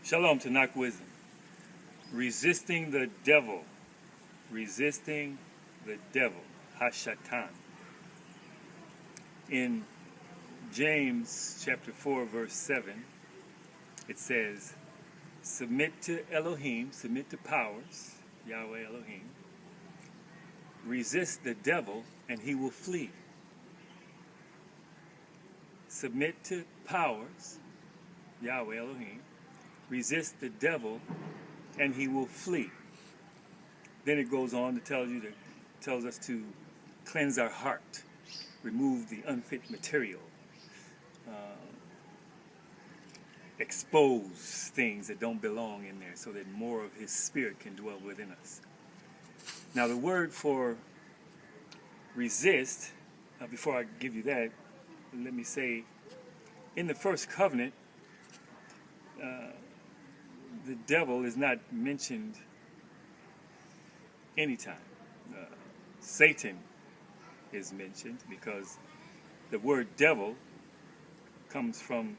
Shalom, TaNaKh Wisdom. Resisting the devil. Resisting the devil. Hashatan. In James chapter 4 verse 7, it says, submit to Elohim, submit to powers, Yahweh Elohim. Resist the devil and he will flee. Submit to powers, Yahweh Elohim. Resist the devil and he will flee. Then it goes on to tells us to cleanse our heart, remove the unfit material, expose things that don't belong in there so that more of his spirit can dwell within us. Now the word for resist, before I give you that, let me say, in the first covenant, the devil is not mentioned anytime. Satan is mentioned because the word devil comes from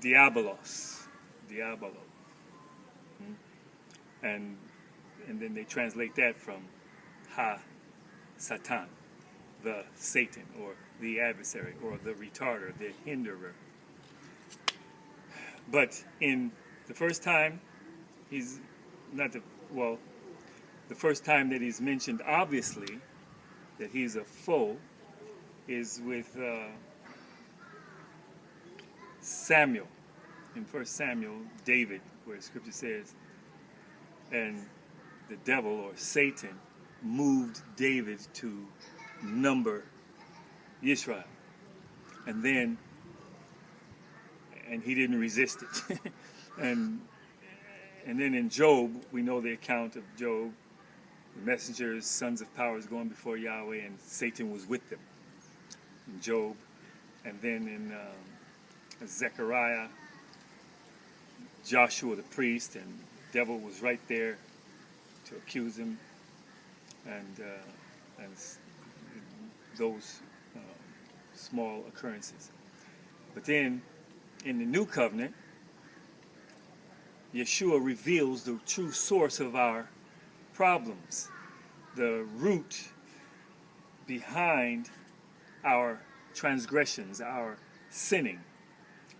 diabolos, and then they translate that from ha-satan, the Satan, or the adversary, or the retarder, the hinderer. But in the first time, the first time that he's mentioned, obviously, that he's a foe, is with Samuel. In 1 Samuel, David, where Scripture says, and the devil, or Satan, moved David to number Israel. And he didn't resist it. and then in Job, we know the account of Job. The messengers, sons of power, is going before Yahweh, and Satan was with them in Job. And then in Zechariah, Joshua the priest, and the devil was right there to accuse him, and those small occurrences. But then in the new covenant, Yeshua reveals the true source of our problems, the root behind our transgressions, our sinning,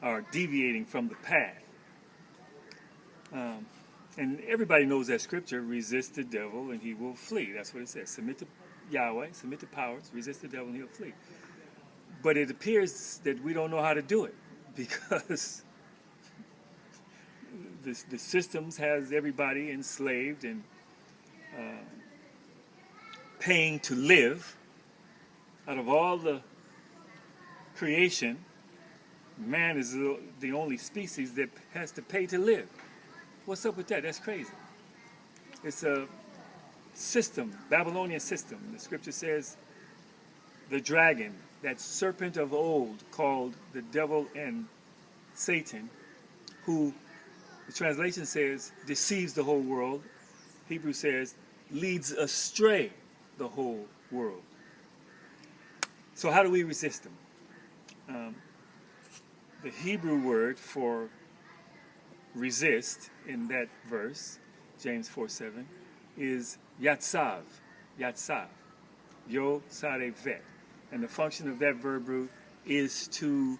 our deviating from the path. And everybody knows that scripture, resist the devil and he will flee. That's what it says. Submit to Yahweh, submit to powers, resist the devil and he'll flee. But it appears that we don't know how to do it, because the systems has everybody enslaved and paying to live. Out of all the creation, man is the only species that has to pay to live. What's up with that? That's crazy. It's a system, Babylonian system. The scripture says the dragon, that serpent of old called the devil and Satan, who the translation says deceives the whole world. Hebrew says leads astray the whole world. So how do we resist them? The Hebrew word for resist in that verse, James 4:7, is yatsav, yo-sarevet. And the function of that verb root is to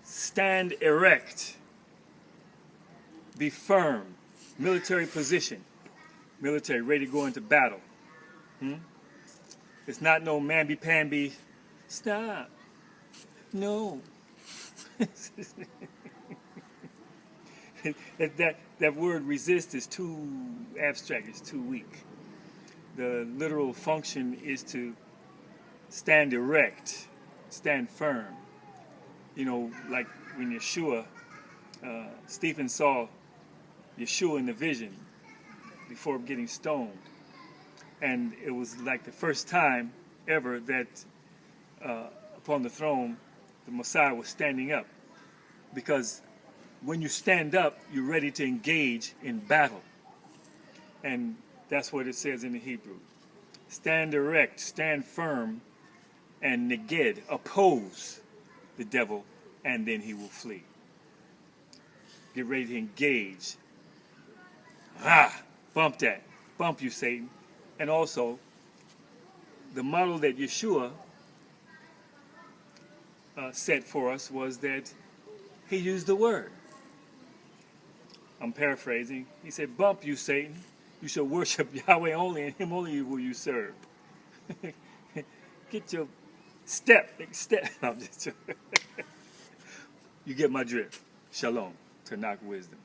stand erect, be firm, military position, military, ready to go into battle. It's not no mamby-pamby, stop, no. that word resist is too abstract, it's too weak. The literal function is to stand erect, stand firm. You know, like when Yeshua, Stephen saw Yeshua in the vision before getting stoned. And it was like the first time ever that upon the throne, the Messiah was standing up. Because when you stand up, you're ready to engage in battle. And that's what it says in the Hebrew. Stand erect, stand firm, and neged, oppose the devil, and then he will flee. get ready to engage. Ah, bump that. Bump you, Satan. And also, the model that Yeshua set for us was that he used the word. I'm paraphrasing. He said, bump you, Satan. You shall worship Yahweh only, and him only will you serve. Get your step. No, I'm just you get my drift. Shalom. TaNaKh Wisdom.